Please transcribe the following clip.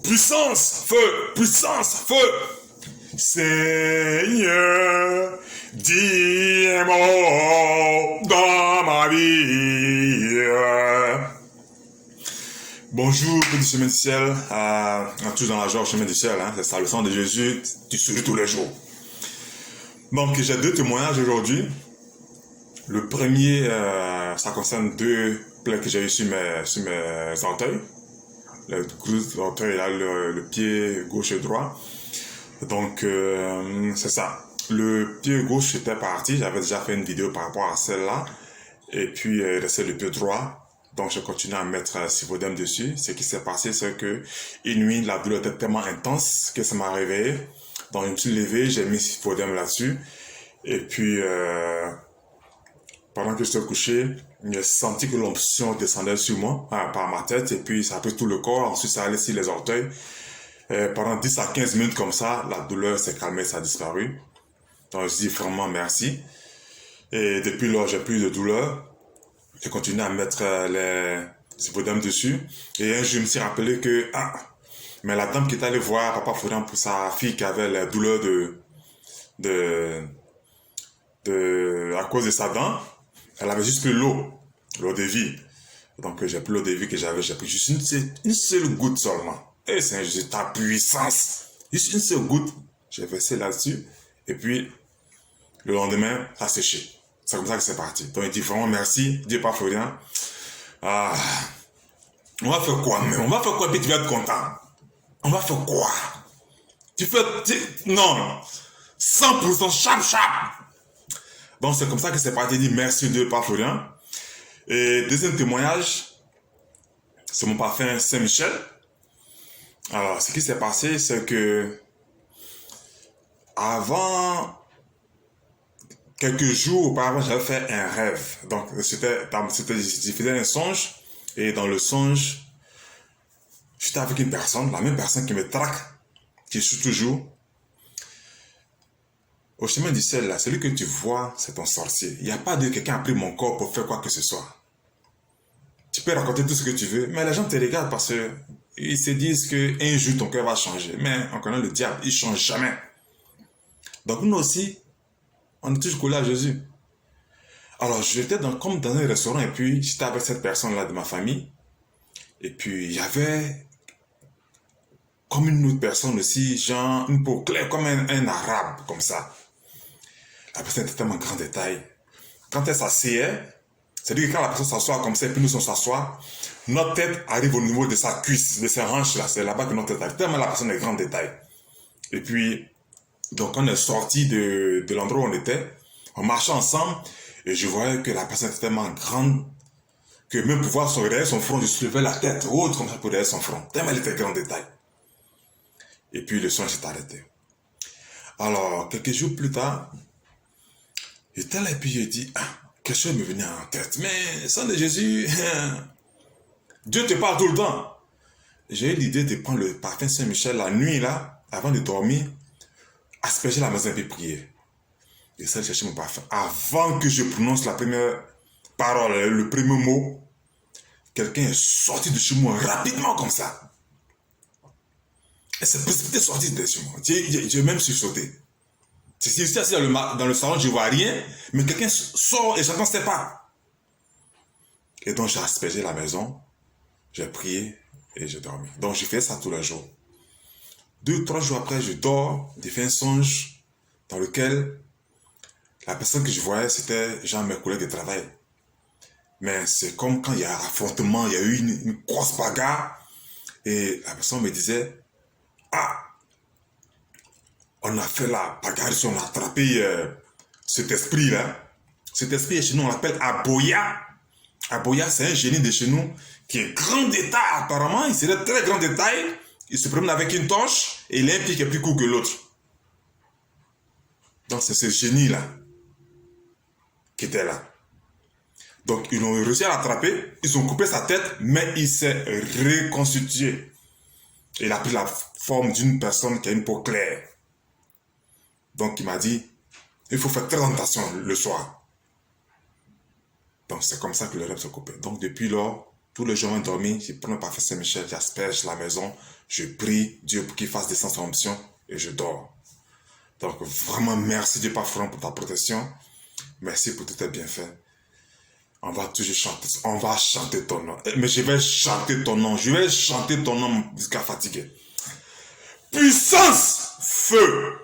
puissance, feu. Seigneur, dis un mot dans ma vie. Bonjour, petit chemin du ciel, tous dans la joie au chemin du ciel, hein, c'est ça, le sang de Jésus, tu souris tous les jours. Donc, j'ai deux témoignages aujourd'hui. Le premier, ça concerne deux plaies que j'ai eues sur mes orteils. Le gros orteil, là, le pied gauche et droit. Donc, c'est ça. Le pied gauche était parti, j'avais déjà fait une vidéo par rapport à celle-là. Et puis, il restait le pied droit. Donc, je continue à mettre Cifodème dessus. Ce qui s'est passé, c'est que une nuit, la douleur était tellement intense que ça m'a réveillé. Donc, je me suis levé, j'ai mis Cifodème là-dessus. Et puis, pendant que j'étais couché, j'ai senti que l'onction descendait sur moi, par ma tête. Et puis, ça a pris tout le corps. Ensuite, ça allait sur les orteils. Pendant 10 à 15 minutes comme ça, la douleur s'est calmée, ça a disparu. Donc, je dis vraiment merci. Et depuis lors, j'ai plus de douleur. J'ai continué à mettre les Cifodème dessus. Et un jour, je me suis rappelé que, mais la dame qui est allée voir Papa Foudan pour sa fille qui avait la douleur à cause de sa dent, elle avait juste pris l'eau de vie. Donc, j'ai pris l'eau de vie que j'avais, j'ai pris juste une seule goutte seulement. Et c'est juste ta puissance. Juste une seule goutte, j'ai versé là-dessus. Et puis, le lendemain, ça a séché. C'est comme ça que c'est parti. Donc, il dit vraiment merci, Dieu pas Florian. On va faire quoi, mais on va faire quoi, puis tu vas être content. On va faire quoi? Non, 100% chap. Donc, c'est comme ça que c'est parti, il dit merci, Dieu pas Florian. Et deuxième témoignage, c'est mon parfum Saint-Michel. Alors, ce qui s'est passé, c'est que quelques jours auparavant, j'avais fait un rêve. Donc, j'ai fait un songe. Et dans le songe, j'étais avec une personne, la même personne qui me traque, qui suit toujours. Au chemin du ciel, là, celui que tu vois, c'est ton sorcier. Il n'y a pas de quelqu'un a pris mon corps pour faire quoi que ce soit. Tu peux raconter tout ce que tu veux, mais les gens te regardent parce que ils se disent qu'un jour ton cœur va changer. Mais on connaît le diable, il ne change jamais. Donc nous aussi, on est toujours collés à Jésus. Alors j'étais comme dans un restaurant et puis j'étais avec cette personne-là de ma famille. Et puis il y avait comme une autre personne aussi, genre une peau claire, comme un arabe, comme ça. La personne était tellement grand détail. Quand elle s'asseyait, c'est-à-dire que quand la personne s'assoit comme ça, et puis nous on s'assoit, notre tête arrive au niveau de sa cuisse, de ses hanches là, c'est là-bas que notre tête arrive. Tellement la personne est grand détail. Et puis, donc on est sorti de l'endroit où on était, on marchait ensemble, et je voyais que la personne était tellement grande, que même pour voir derrière son front, je soulevais la tête haute comme ça pour derrière son front. Tellement elle était grand détail. Et puis le son s'est arrêté. Alors, quelques jours plus tard, j'étais là et puis j'ai dit, quelque chose me venait en tête. Mais sang de Jésus, Dieu te parle tout le temps. J'ai eu l'idée de prendre le parfum Saint-Michel la nuit là, avant de dormir, asperger la maison et puis prier. J'essaie de chercher mon parfum. Avant que je prononce la première parole, le premier mot, quelqu'un est sorti de chez moi rapidement comme ça. Elle s'est précipitée sortie de chez moi. J'ai même sursauté. C'est ici assis dans le salon, je ne vois rien, mais quelqu'un sort et j'entends ses pas. Et donc j'ai aspergé la maison, j'ai prié et j'ai dormi. Donc j'ai fait ça tous les jours. 2-3 jours après, je dors, j'ai fait un songe dans lequel la personne que je voyais, c'était genre mes collègues de travail. Mais c'est comme quand il y a un affrontement, il y a eu une grosse bagarre, et la personne me disait, on a fait la bagarre, on a attrapé cet esprit-là. Cet esprit, chez nous, on l'appelle Aboya. Aboya, c'est un génie de chez nous qui est grand détail. Apparemment, il serait très grand détail. Il se promène avec une torche et il a un pied qui est plus court que l'autre. Donc, c'est ce génie-là qui était là. Donc, ils ont réussi à l'attraper. Ils ont coupé sa tête, mais il s'est reconstitué. Il a pris la forme d'une personne qui a une peau claire. Donc, il m'a dit, il faut faire très attention le soir. Donc, c'est comme ça que le rêve s'est coupé. Donc, depuis lors, Tous les jours, avant de dormir, je prends le parfum Saint-Michel, j'asperge la maison, je prie Dieu pour qu'il fasse descendre son onction et je dors. Donc, vraiment, merci Dieu Parfum pour ta protection. Merci pour tous tes bienfaits. On va toujours chanter, on va chanter ton nom. Mais je vais chanter ton nom, je vais chanter ton nom jusqu'à fatiguer. Puissance, feu.